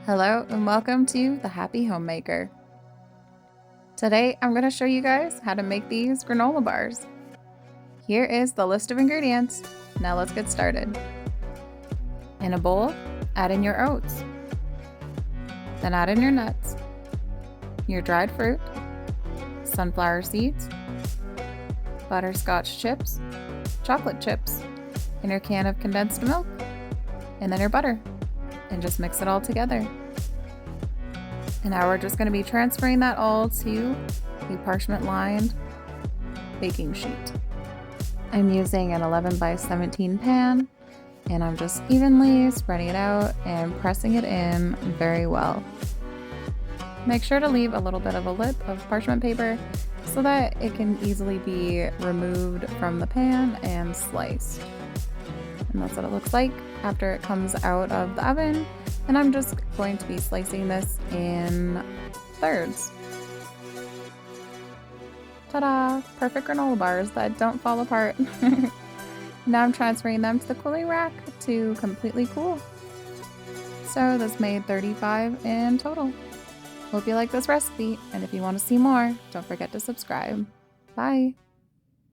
Hello and welcome to the Happy Homemaker. Today I'm going to show you guys how to make these granola bars. Here is the list of ingredients. Now let's get started. In a bowl, add in your oats. Then add in your nuts, your dried fruit, sunflower seeds, butterscotch chips, chocolate chips, and your can of condensed milk, and then your butter. And just mix it all together. And now we're just going to be transferring that all to a parchment lined baking sheet. I'm using an 11 by 17 pan, and I'm just evenly spreading it out and pressing it in very well. Make sure to leave a little bit of a lip of parchment paper so that it can easily be removed from the pan and sliced. And that's what it looks like after it comes out of the oven. And I'm just going to be slicing this in thirds. Ta-da! Perfect granola bars that don't fall apart. Now I'm transferring them to the cooling rack to completely cool. So this made 35 in total. Hope you like this recipe, and if you want to see more, don't forget to subscribe. Bye!